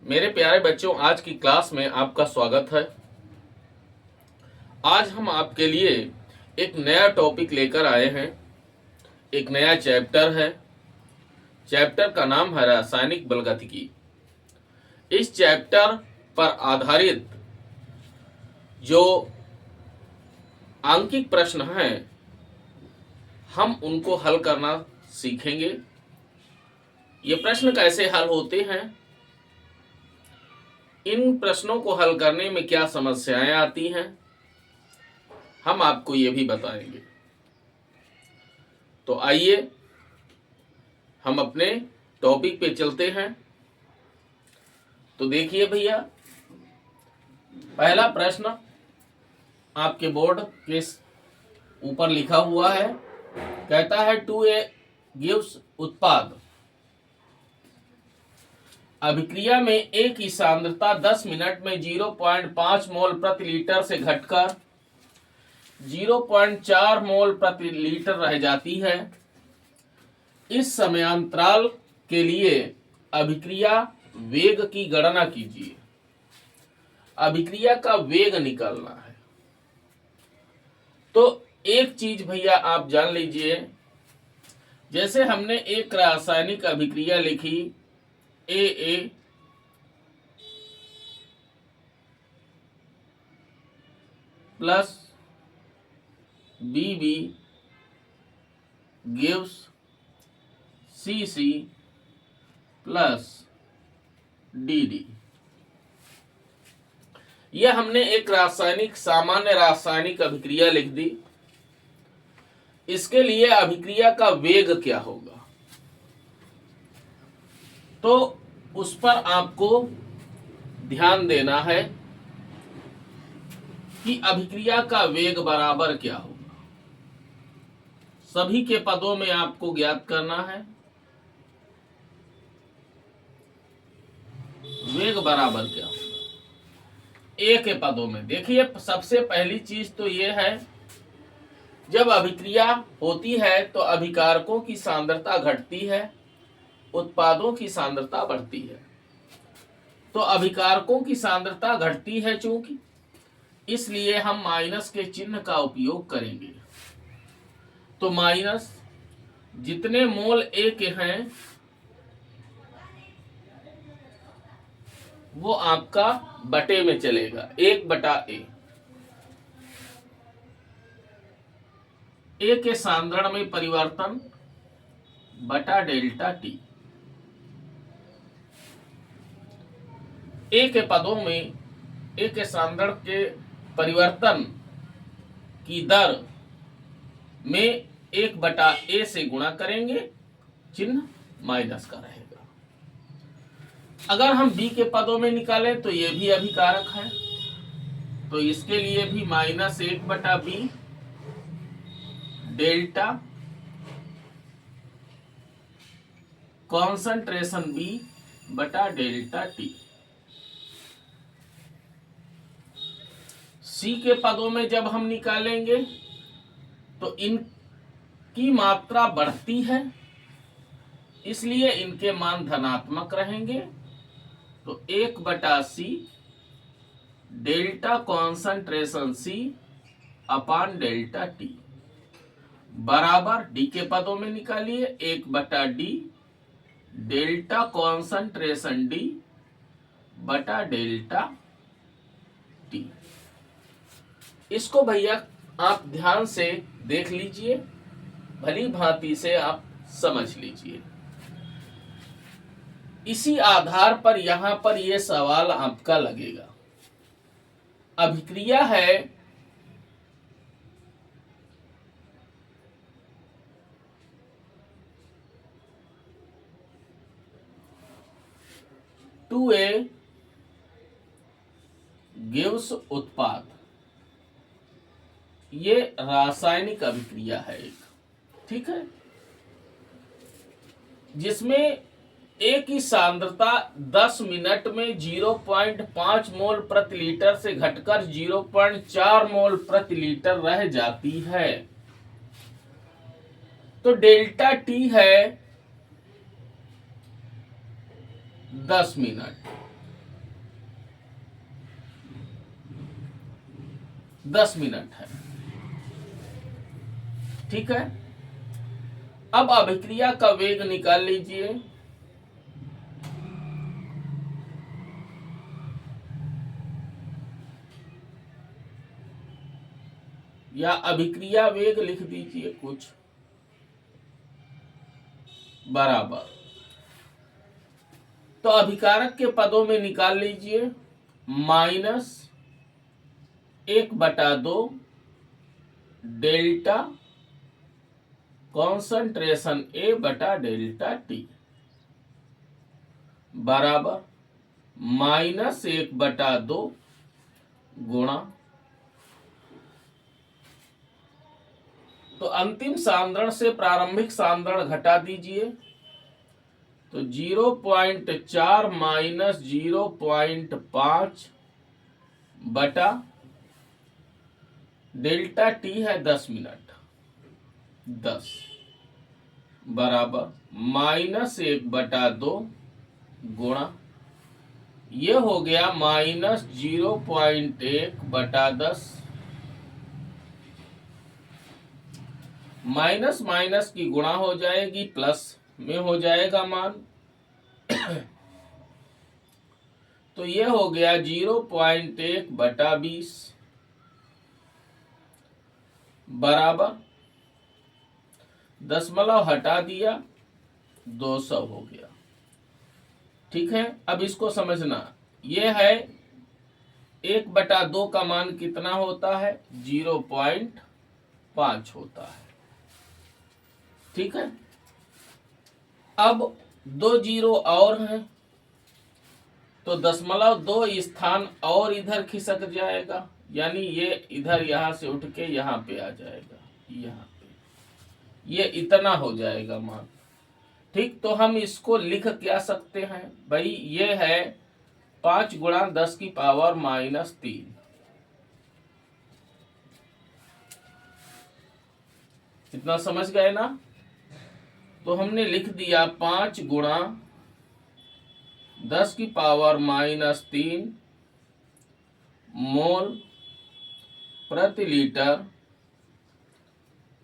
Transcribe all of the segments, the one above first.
मेरे प्यारे बच्चों, आज की क्लास में आपका स्वागत है। आज हम आपके लिए एक नया टॉपिक लेकर आए हैं। एक नया चैप्टर है। चैप्टर का नाम है रासायनिक बलगतिकी। इस चैप्टर पर आधारित जो आंकिक प्रश्न हैं, हम उनको हल करना सीखेंगे। ये प्रश्न कैसे हल होते हैं, इन प्रश्नों को हल करने में क्या समस्याएं आती हैं, हम आपको ये भी बताएंगे। तो आइए हम अपने टॉपिक पे चलते हैं। तो देखिए भैया, पहला प्रश्न आपके बोर्ड के ऊपर लिखा हुआ है। कहता है 2A गिव्स उत्पाद। अभिक्रिया में A की सांद्रता 10 मिनट में 0.5 मोल प्रति लीटर से घटकर 0.4 मोल प्रति लीटर रह जाती है। इस समयांतराल के लिए अभिक्रिया वेग की गणना कीजिए। अभिक्रिया का वेग निकालना है। तो एक चीज भैया आप जान लीजिए, जैसे हमने एक रासायनिक अभिक्रिया लिखी AA plus BB gives CC plus DD। यह हमने एक सामान्य रासायनिक अभिक्रिया लिख दी। इसके लिए अभिक्रिया का वेग क्या होगा, तो उस पर आपको ध्यान देना है कि अभिक्रिया का वेग बराबर क्या होगा। सभी के पदों में आपको ज्ञात करना है। वेग बराबर क्या होगा ए के पदों में। देखिए, सबसे पहली चीज तो यह है, जब अभिक्रिया होती है तो अभिकारकों की सांद्रता घटती है, उत्पादों की सांद्रता बढ़ती है। तो अभिकारकों की सांद्रता घटती है चूंकि, इसलिए हम माइनस के चिन्ह का उपयोग करेंगे। तो माइनस जितने मोल ए के हैं वो आपका बटे में चलेगा, 1/A। ए के सांद्रण में परिवर्तन बटा डेल्टा टी। ए के पदों में ए के सांद्रण के परिवर्तन की दर में 1/A से गुणा करेंगे, चिन्ह माइनस का रहेगा। अगर हम बी के पदों में निकालें तो ये भी अभिकारक है, तो इसके लिए भी -1/B डेल्टा कॉन्सेंट्रेशन B बटा डेल्टा टी। सी के पदों में जब हम निकालेंगे तो इनकी मात्रा बढ़ती है, इसलिए इनके मान धनात्मक रहेंगे। तो 1/C डेल्टा कॉन्सेंट्रेशन C अपान डेल्टा टी बराबर डी के पदों में निकालिए 1/D डेल्टा कॉन्सेंट्रेशन D बटा डेल्टा टी। इसको भैया आप ध्यान से देख लीजिए, भली भांति से आप समझ लीजिए। इसी आधार पर यहां पर यह सवाल आपका लगेगा। अभिक्रिया है टू ए गिव्स उत्पाद। ये रासायनिक अभिक्रिया है एक, ठीक है, जिसमें ए की सांद्रता 10 मिनट में 0.5 मोल प्रति लीटर से घटकर 0.4 मोल प्रति लीटर रह जाती है। तो डेल्टा टी है 10 मिनट, 10 मिनट है। ठीक है, अब अभिक्रिया का वेग निकाल लीजिए। या अभिक्रिया वेग लिख दीजिए कुछ, बराबर। तो अभिकारक के पदों में निकाल लीजिए -1/2 डेल्टा कॉन्सेंट्रेशन A बटा डेल्टा T बराबर -1/2 गुणा, तो अंतिम सांद्रण से प्रारंभिक सांद्रण घटा दीजिए, तो 0.4 माइनस 0.5 बटा डेल्टा टी है 10 मिनट, 10 बराबर -1/2 गुणा, ये हो गया -0.1/10, माइनस माइनस की गुणा हो जाएगी, प्लस में हो जाएगा मान। तो ये हो गया 0.1/20 बराबर, दशमलव हटा दिया, 200 हो गया। ठीक है, अब इसको समझना, ये है 1/2 का मान कितना होता है, 0.5 होता है। ठीक है, अब 2 जीरो और हैं, तो 0.2 स्थान और इधर खिसक जाएगा, यानी ये इधर यहां से उठ के यहाँ पे आ जाएगा, यहाँ पे ये इतना हो जाएगा मान। ठीक, तो हम इसको लिख क्या सकते हैं भाई, ये है 5 गुणा 10 की पावर -3, इतना समझ गए ना। तो हमने लिख दिया 5 गुणा 10 की पावर -3 मोल प्रति लीटर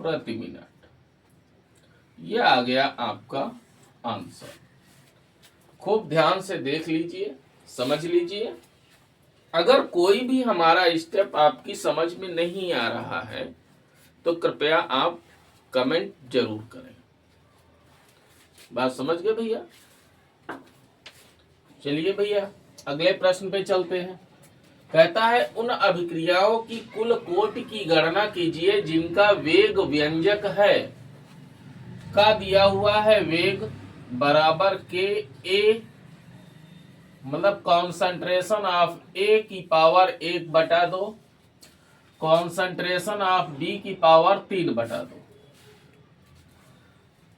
प्रति मिनट। यह आ गया आपका आंसर। खूब ध्यान से देख लीजिए, समझ लीजिए। अगर कोई भी हमारा स्टेप आपकी समझ में नहीं आ रहा है तो कृपया आप कमेंट जरूर करें। बात समझ गए भैया? चलिए भैया अगले प्रश्न पे चलते हैं। कहता है उन अभिक्रियाओं की कुल कोटि की गणना कीजिए जिनका वेग व्यंजक है का दिया हुआ है। वेग बराबर के ए, मतलब कॉन्सेंट्रेशन ऑफ ए की पावर 1/2, कॉन्सेंट्रेशन ऑफ बी की पावर 3/2।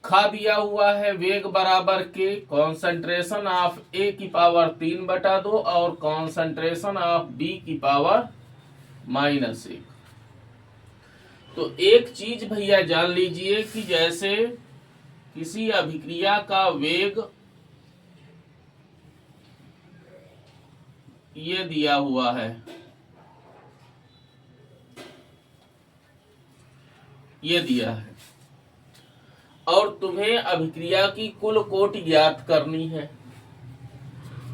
खा दिया हुआ है वेग बराबर के कॉन्सेंट्रेशन ऑफ ए की पावर 3/2 और कॉन्सेंट्रेशन ऑफ बी की पावर -1। तो एक चीज भैया जान लीजिए कि जैसे किसी अभिक्रिया का वेग ये दिया हुआ है, ये दिया है, और तुम्हें अभिक्रिया की कुल कोटि ज्ञात करनी है,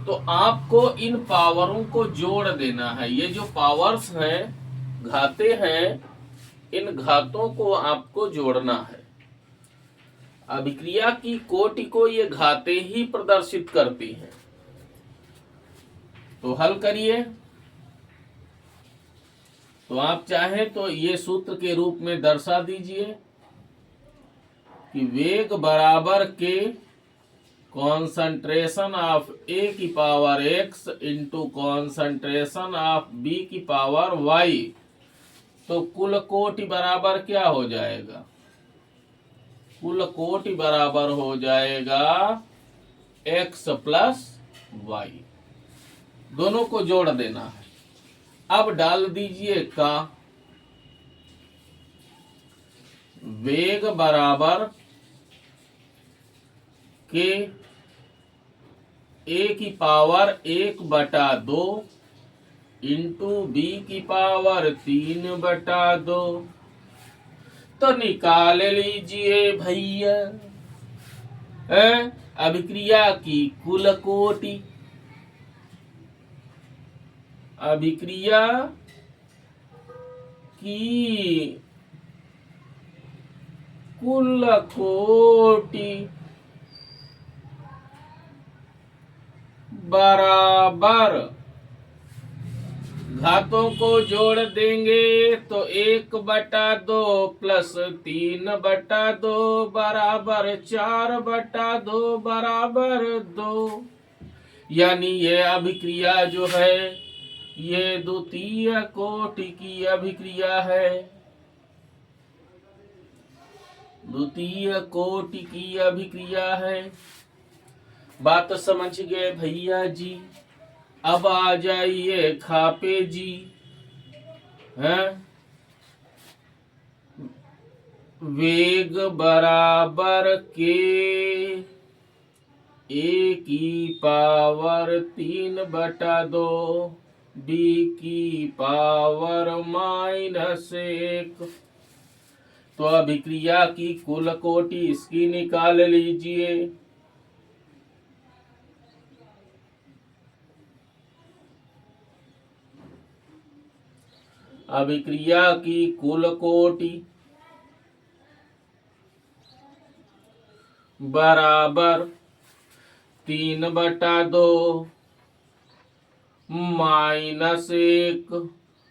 तो आपको इन पावरों को जोड़ देना है। ये जो पावर्स हैं, घाते हैं, इन घातों को आपको जोड़ना है। अभिक्रिया की कोटि को ये घाते ही प्रदर्शित करती हैं। तो हल करिए। तो आप चाहें तो ये सूत्र के रूप में दर्शा दीजिए कि वेग बराबर के कॉन्सेंट्रेशन ऑफ ए की power x into concentration of B की पावर y। तो कुल कोटि बराबर क्या हो जाएगा? कुल कोटि बराबर हो जाएगा x प्लस y। दोनों को जोड़ देना है। अब डाल दीजिए का वेग बराबर के ए की पावर 1/2 इंटू बी की पावर 3/2। तो निकाल लीजिए भैया अभिक्रिया की कुल कोटि। अभिक्रिया की कुल कोटि बराबर, घातों को जोड़ देंगे तो 1/2 प्लस 3/2 बराबर 4/2 बराबर 2। यानी ये अभिक्रिया जो है ये द्वितीय कोटि की अभिक्रिया है। द्वितीय कोटि की अभिक्रिया है। बात समझ गए भैया जी। अब आ जाइए खापे जी। हैं वेग बराबर के ए की पावर 3/2 बी की पावर -1। तो अभिक्रिया की कुल कोटि इसकी निकाल लीजिए। अभिक्रिया की कुल कोटि बराबर 3/2 -1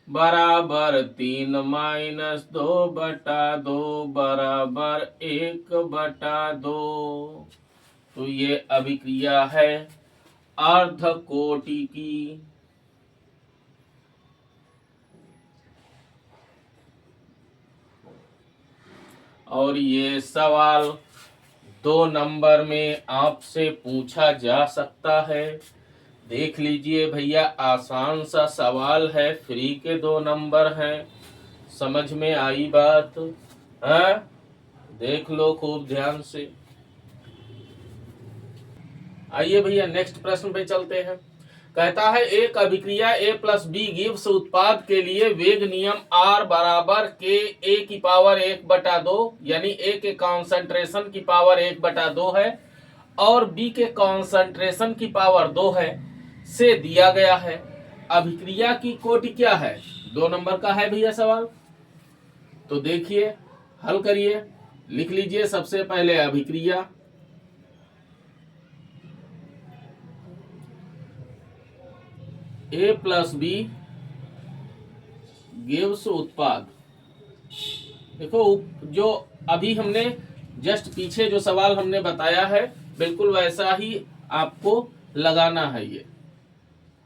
बराबर 3 - 2/2 बराबर 1/2। तो ये अभिक्रिया है अर्ध कोटि की। और ये सवाल 2 नंबर में आपसे पूछा जा सकता है। देख लीजिए भैया, आसान सा सवाल है, फ्री के 2 नंबर हैं। समझ में आई बात? है देख लो खूब ध्यान से। आइए भैया नेक्स्ट प्रश्न पे चलते हैं। कहता है एक अभिक्रिया A प्लस बी गिव्स उत्पाद के लिए वेग नियम R बराबर के A की पावर 1/2 यानी A के कॉन्सेंट्रेशन की पावर 1/2 है और B के कॉन्सेंट्रेशन की पावर 2 है से दिया गया है। अभिक्रिया की कोटि क्या है? 2 नंबर का है भैया सवाल। तो देखिए हल करिए। लिख लीजिए सबसे पहले अभिक्रिया A प्लस बी गिव्स उत्पाद। देखो जो अभी हमने जस्ट पीछे जो सवाल हमने बताया है बिल्कुल वैसा ही आपको लगाना है ये।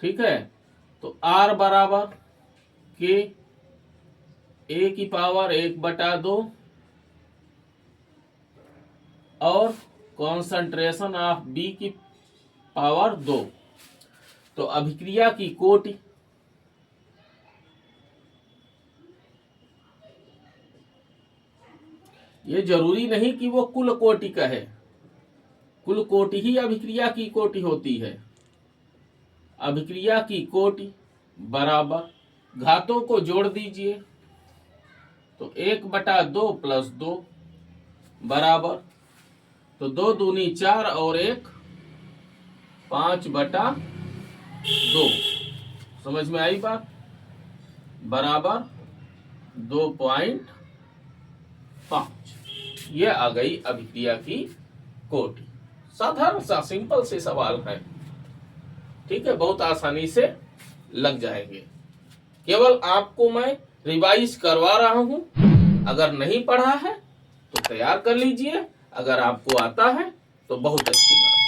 ठीक है, तो R बराबर के A की पावर 1/2 और कॉन्सेंट्रेशन ऑफ B की पावर 2। तो अभिक्रिया की कोटि ये जरूरी नहीं कि वो कुल कोटि कहे। कुल कोटि ही अभिक्रिया की कोटि होती है। अभिक्रिया की कोटि बराबर, घातों को जोड़ दीजिए तो 1/2 प्लस 2 बराबर, तो 2 दूनी 4 और 1 5/2। समझ में आई बात? बराबर 2.5। ये आ गई अभिक्रिया की कोटि। साधारण सा सिंपल से सवाल है। ठीक है, बहुत आसानी से लग जाएंगे। केवल आपको मैं रिवाइज करवा रहा हूं। अगर नहीं पढ़ा है तो तैयार कर लीजिए, अगर आपको आता है तो बहुत अच्छी बात।